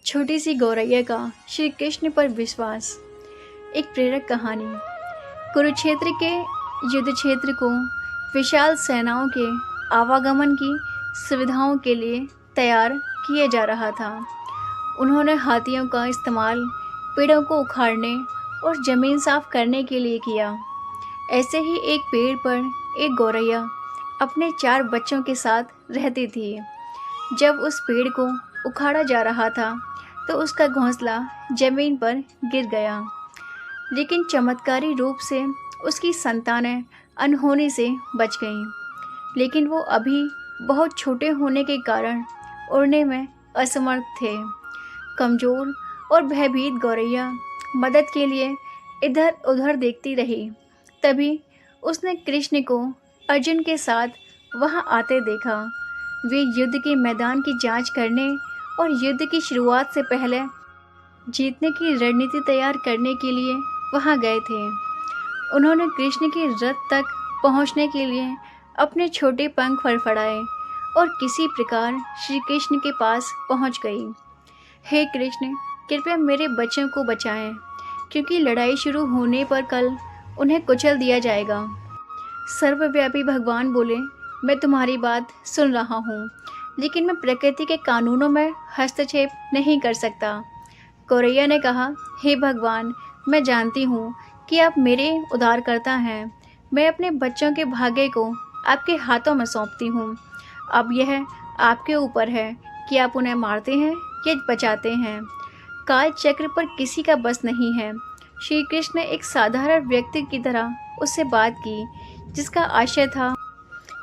छोटी सी गौरैया का श्री कृष्ण पर विश्वास। एक प्रेरक कहानी। कुरुक्षेत्र के युद्ध क्षेत्र को विशाल सेनाओं के आवागमन की सुविधाओं के लिए तैयार किया जा रहा था। उन्होंने हाथियों का इस्तेमाल पेड़ों को उखाड़ने और ज़मीन साफ करने के लिए किया। ऐसे ही एक पेड़ पर एक गौरैया अपने 4 बच्चों के साथ रहती थी। जब उस पेड़ को उखाड़ा जा रहा था तो उसका घोंसला जमीन पर गिर गया, लेकिन चमत्कारी रूप से उसकी संतानें अनहोनी से बच गईं। लेकिन वो अभी बहुत छोटे होने के कारण उड़ने में असमर्थ थे। कमज़ोर और भयभीत गौरैया मदद के लिए इधर उधर देखती रही। तभी उसने कृष्ण को अर्जुन के साथ वहां आते देखा। वे युद्ध के मैदान की जांच करने और युद्ध की शुरुआत से पहले जीतने की रणनीति तैयार करने के लिए वहां गए थे। उन्होंने कृष्ण के रथ तक पहुंचने के लिए अपने छोटे पंख फड़फड़ाए और किसी प्रकार श्री कृष्ण के पास पहुंच गई। हे कृष्ण, कृपया मेरे बच्चों को बचाएं, क्योंकि लड़ाई शुरू होने पर कल उन्हें कुचल दिया जाएगा। सर्वव्यापी भगवान बोले, मैं तुम्हारी बात सुन रहा हूँ, लेकिन मैं प्रकृति के कानूनों में हस्तक्षेप नहीं कर सकता। गौरैया ने कहा, हे भगवान, मैं जानती हूँ कि आप मेरे उद्धारकर्ता हैं। मैं अपने बच्चों के भाग्य को आपके हाथों में सौंपती हूँ। अब यह आपके ऊपर है कि आप उन्हें मारते हैं या बचाते हैं। काल चक्र पर किसी का बस नहीं है। श्री कृष्ण ने एक साधारण व्यक्ति की तरह उससे बात की, जिसका आशय था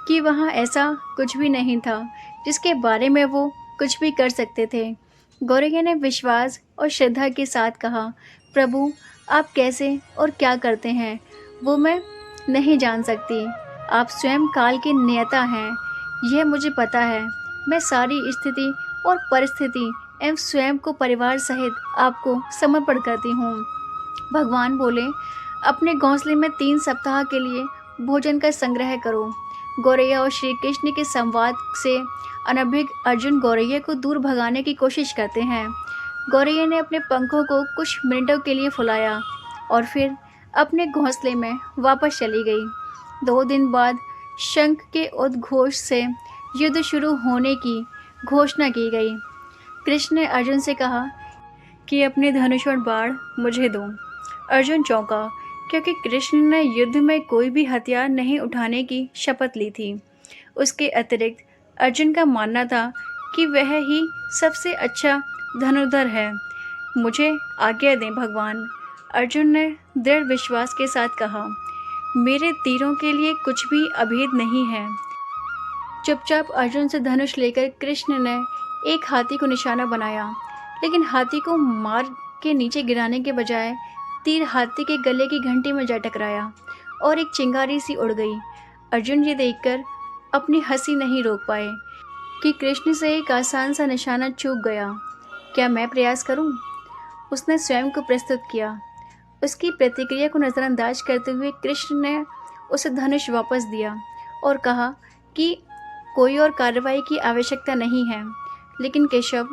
कि वहाँ ऐसा कुछ भी नहीं था जिसके बारे में वो कुछ भी कर सकते थे। गौरैया ने विश्वास और श्रद्धा के साथ कहा, प्रभु, आप कैसे और क्या करते हैं वो मैं नहीं जान सकती। आप स्वयं काल के नियता हैं, यह मुझे पता है। मैं सारी स्थिति और परिस्थिति एवं स्वयं को परिवार सहित आपको समर्पण करती हूँ। भगवान बोले, अपने घोंसले में 3 सप्ताह के लिए भोजन का संग्रह करो। गौरैया और श्री कृष्ण के संवाद से अनभिज्ञ अर्जुन गौरैया को दूर भगाने की कोशिश करते हैं। गौरैया ने अपने पंखों को कुछ मिनटों के लिए फुलाया और फिर अपने घोंसले में वापस चली गई। 2 दिन बाद शंख के उद्घोष से युद्ध शुरू होने की घोषणा की गई। कृष्ण ने अर्जुन से कहा कि अपने धनुष और बाण मुझे दो। अर्जुन चौंका, क्योंकि कृष्ण ने युद्ध में कोई भी हथियार नहीं उठाने की शपथ ली थी। उसके अतिरिक्त अर्जुन का मानना था कि वह ही सबसे अच्छा धनुर्धर है। मुझे आज्ञा दें भगवान, अर्जुन ने दृढ़ विश्वास के साथ कहा। मेरे तीरों के लिए कुछ भी अभेद नहीं है। चुपचाप अर्जुन से धनुष लेकर कृष्ण ने एक हाथी को निशाना बनाया, लेकिन हाथी को मार के नीचे गिराने के बजाय तीर हाथी के गले की घंटी में जा टकराया और एक चिंगारी सी उड़ गई। अर्जुन ये देखकर अपनी हंसी नहीं रोक पाए कि कृष्ण से एक आसान सा निशाना चूक गया। क्या मैं प्रयास करूं? उसने स्वयं को प्रस्तुत किया। उसकी प्रतिक्रिया को नज़रअंदाज करते हुए कृष्ण ने उसे धनुष वापस दिया और कहा कि कोई और कार्रवाई की आवश्यकता नहीं है। लेकिन केशव,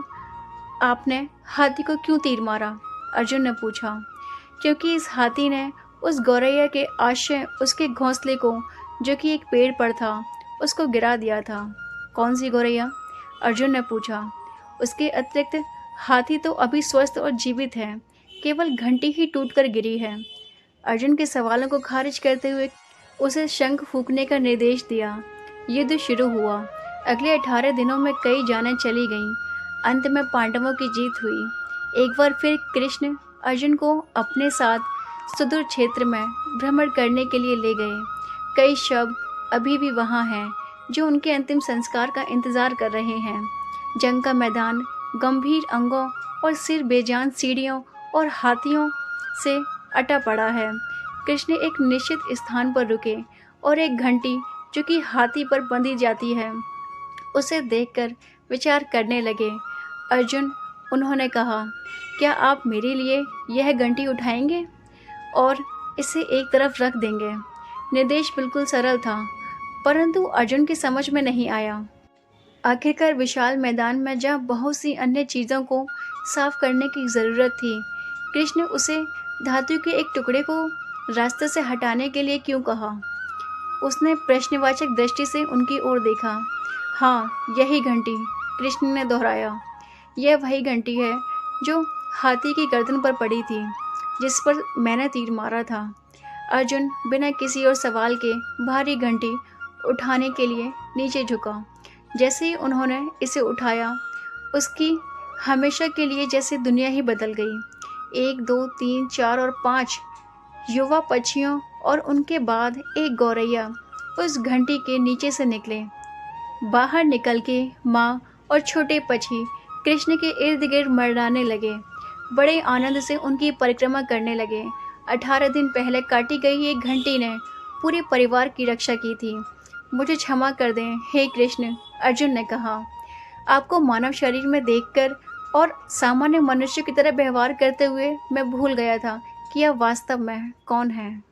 आपने हाथी को क्यों तीर मारा? अर्जुन ने पूछा। क्योंकि इस हाथी ने उस गौरैया के आश्रय उसके घोंसले को, जो कि एक पेड़ पर था, उसको गिरा दिया था। कौन सी गौरैया? अर्जुन ने पूछा। उसके अतिरिक्त हाथी तो अभी स्वस्थ और जीवित है, केवल घंटी ही टूटकर गिरी है। अर्जुन के सवालों को खारिज करते हुए उसे शंख फूंकने का निर्देश दिया। युद्ध शुरू हुआ। अगले 18 दिनों में कई जानें चली गईं। अंत में पांडवों की जीत हुई। एक बार फिर कृष्ण अर्जुन को अपने साथ सुदूर क्षेत्र में भ्रमण करने के लिए ले गए। कई शव अभी भी वहाँ हैं, जो उनके अंतिम संस्कार का इंतजार कर रहे हैं। जंग का मैदान गंभीर अंगों और सिर बेजान सीढ़ियों और हाथियों से अटा पड़ा है। कृष्ण एक निश्चित स्थान पर रुके और एक घंटी, जो कि हाथी पर बंधी जाती है, उसे देखकर विचार करने लगे। अर्जुन, उन्होंने कहा, क्या आप मेरे लिए यह घंटी उठाएंगे और इसे एक तरफ रख देंगे? निर्देश बिल्कुल सरल था, परंतु अर्जुन की समझ में नहीं आया। आखिरकार विशाल मैदान में जहाँ बहुत सी अन्य चीज़ों को साफ करने की ज़रूरत थी, कृष्ण उसे धातु के एक टुकड़े को रास्ते से हटाने के लिए क्यों कहा? उसने प्रश्नवाचक दृष्टि से उनकी ओर देखा। हाँ, यही घंटी, कृष्ण ने दोहराया। यह वही घंटी है जो हाथी की गर्दन पर पड़ी थी, जिस पर मैंने तीर मारा था। अर्जुन बिना किसी और सवाल के भारी घंटी उठाने के लिए नीचे झुका। जैसे ही उन्होंने इसे उठाया, उसकी हमेशा के लिए जैसे दुनिया ही बदल गई। 1, 2, 3, 4 और 5 युवा पक्षियों और उनके बाद एक गौरैया उस घंटी के नीचे से निकले। बाहर निकल के माँ और छोटे पक्षी कृष्ण के इर्द गिर्द मंडराने लगे, बड़े आनंद से उनकी परिक्रमा करने लगे। 18 दिन पहले काटी गई एक घंटी ने पूरे परिवार की रक्षा की थी। मुझे क्षमा कर दें हे कृष्ण, अर्जुन ने कहा। आपको मानव शरीर में देखकर और सामान्य मनुष्य की तरह व्यवहार करते हुए मैं भूल गया था कि आप वास्तव में कौन हैं।